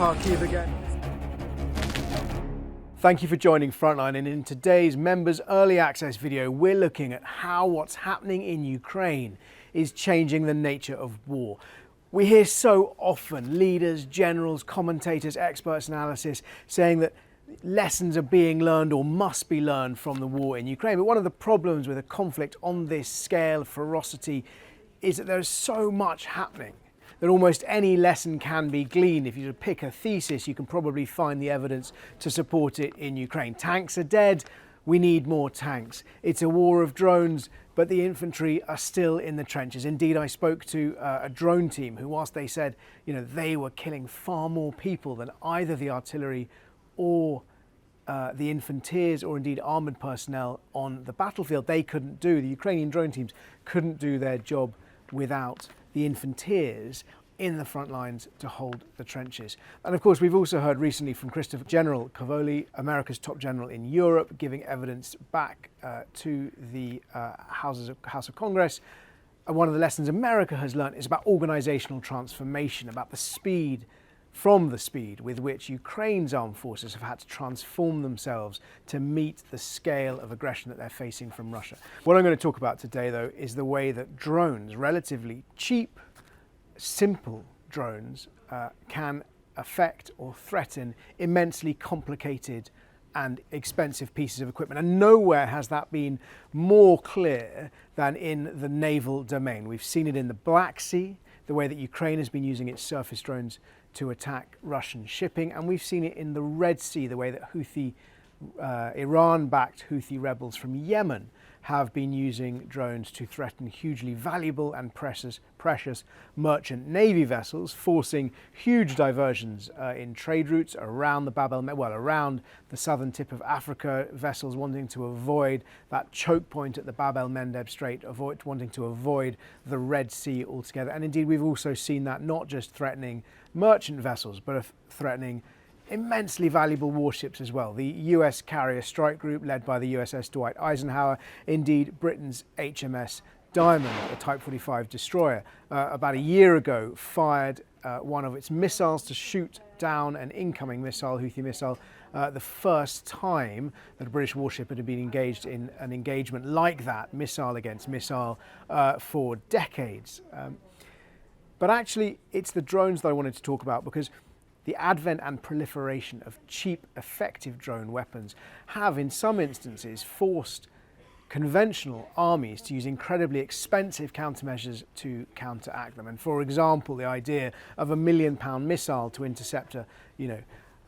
Kharkiv again. Thank you for joining Frontline, and in today's members early access video we're looking at how what's happening in Ukraine is changing the nature of war. We hear so often leaders, generals, commentators, experts, analysis saying that lessons are being learned or must be learned from the war in Ukraine. But one of the problems with a conflict on this scale of ferocity is that there's so much happening that almost any lesson can be gleaned. If you pick a thesis, you can probably find the evidence to support it in Ukraine. Tanks are dead, we need more tanks. It's a war of drones, but the infantry are still in the trenches. Indeed, I spoke to a drone team who, whilst they said, they were killing far more people than either the artillery or the infanteers or indeed armoured personnel on the battlefield, the Ukrainian drone teams couldn't do their job without the infanteers in the front lines to hold the trenches. And of course, we've also heard recently from General Cavoli, America's top general in Europe, giving evidence back to the House of Congress. And one of the lessons America has learned is about organisational transformation, about the speed with which Ukraine's armed forces have had to transform themselves to meet the scale of aggression that they're facing from Russia. What I'm going to talk about today, though, is the way that drones, relatively cheap, simple drones, can affect or threaten immensely complicated and expensive pieces of equipment. And nowhere has that been more clear than in the naval domain. We've seen it in the Black Sea, the way that Ukraine has been using its surface drones to attack Russian shipping, and we've seen it in the Red Sea, the way that Iran-backed Houthi rebels from Yemen have been using drones to threaten hugely valuable and precious merchant navy vessels, forcing huge diversions in trade routes around around the southern tip of Africa, vessels wanting to avoid that choke point at the Bab el-Mandeb Strait, wanting to avoid the Red Sea altogether. And indeed, we've also seen that not just threatening merchant vessels, but threatening immensely valuable warships as well. The US carrier strike group led by the USS Dwight Eisenhower, indeed Britain's HMS Diamond, a Type 45 destroyer, about a year ago fired one of its missiles to shoot down an incoming missile, Houthi missile, the first time that a British warship had been engaged in an engagement like that, missile against missile, for decades. But actually, it's the drones that I wanted to talk about, because the advent and proliferation of cheap, effective drone weapons have, in some instances, forced conventional armies to use incredibly expensive countermeasures to counteract them. And for example, the idea of a £1 million missile to intercept a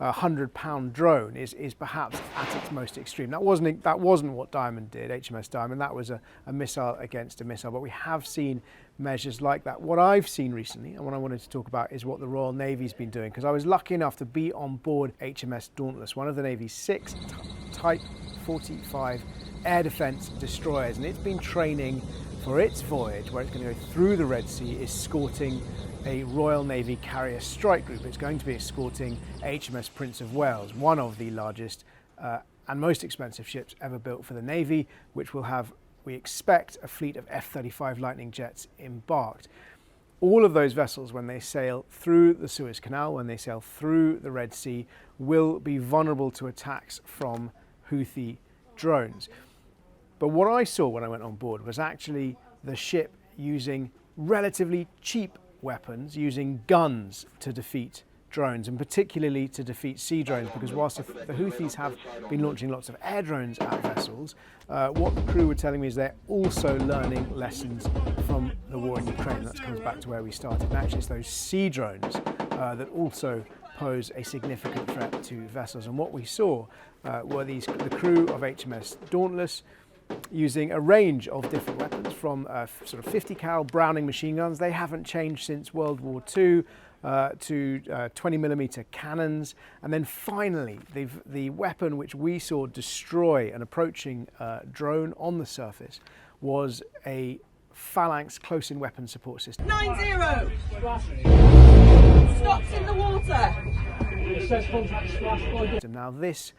£100 drone is perhaps at its most extreme. That wasn't what Diamond did, HMS Diamond. That was a missile against a missile. But we have seen measures like that. What I've seen recently, and what I wanted to talk about, is what the Royal Navy's been doing, because I was lucky enough to be on board HMS Dauntless, one of the Navy's 6 Type 45 air defence destroyers, and it's been training for its voyage, where it's going to go through the Red Sea, escorting a Royal Navy carrier strike group. It's going to be escorting HMS Prince of Wales, one of the largest and most expensive ships ever built for the Navy, which will have, we expect, a fleet of F-35 Lightning jets embarked. All of those vessels, when they sail through the Suez Canal, when they sail through the Red Sea, will be vulnerable to attacks from Houthi drones. But what I saw when I went on board was actually the ship using relatively cheap weapons, using guns to defeat drones, and particularly to defeat sea drones, because whilst the Houthis have been launching lots of air drones at vessels, what the crew were telling me is they're also learning lessons from the war in Ukraine. That comes back to where we started. And actually, it's those sea drones that also pose a significant threat to vessels. And what we saw were the crew of HMS Dauntless using a range of different weapons, from sort of 50 cal Browning machine guns. They haven't changed since World War II, to 20mm cannons, and then finally the weapon which we saw destroy an approaching drone on the surface was a Phalanx close-in weapon support system. 9-0! Stops in the water! Now this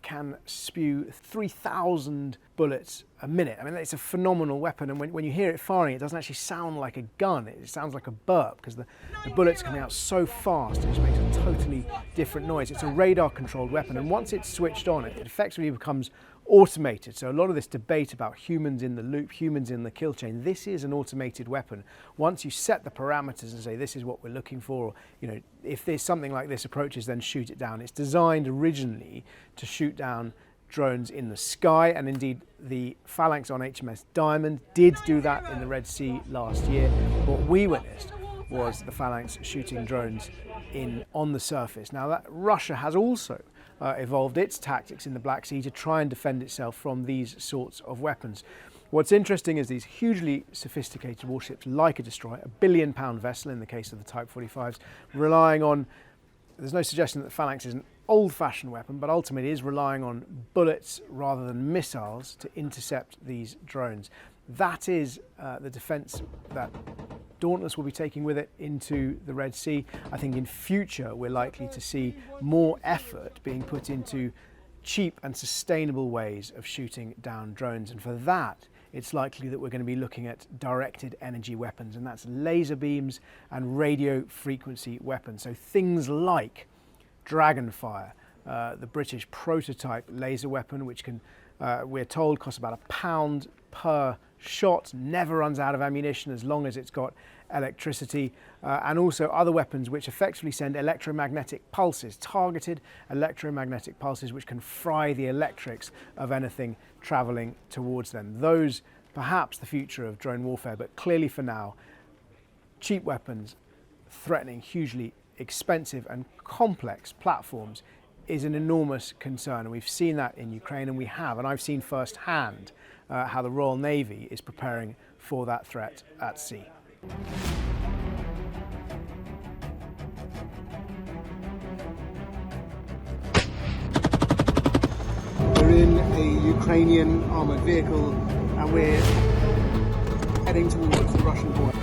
can spew 3,000 bullets a minute. I mean, it's a phenomenal weapon, and when you hear it firing, it doesn't actually sound like a gun. It sounds like a burp, because the bullets coming out so fast, it just makes a totally different noise. It's a radar-controlled weapon, and once it's switched on, it effectively becomes automated. So a lot of this debate about humans in the loop, humans in the kill chain, this is an automated weapon. Once you set the parameters and say this is what we're looking for, or, you know, if there's something like this approaches, then shoot it down. It's designed originally to shoot down drones in the sky, and indeed the Phalanx on HMS Diamond did do that in the Red Sea last year. What we witnessed was the Phalanx shooting drones on the surface. Now, that Russia has also evolved its tactics in the Black Sea to try and defend itself from these sorts of weapons. What's interesting is these hugely sophisticated warships, like a destroyer, a billion-pound vessel in the case of the Type 45s, relying on, there's no suggestion that the Phalanx is an old-fashioned weapon, but ultimately is relying on bullets rather than missiles to intercept these drones. That is the defence that Dauntless will be taking with it into the Red Sea. I think in future we're likely to see more effort being put into cheap and sustainable ways of shooting down drones, and for that it's likely that we're going to be looking at directed energy weapons, and that's laser beams and radio frequency weapons. So things like Dragonfire, the British prototype laser weapon, which can, we're told, costs about £1 per shot, never runs out of ammunition as long as it's got electricity, and also other weapons which effectively send electromagnetic pulses, targeted electromagnetic pulses, which can fry the electrics of anything travelling towards them. Those, perhaps the future of drone warfare, but clearly for now, cheap weapons threatening hugely expensive and complex platforms is an enormous concern, and we've seen that in Ukraine, and I've seen firsthand how the Royal Navy is preparing for that threat at sea. We're in a Ukrainian armoured vehicle and we're heading towards the Russian border.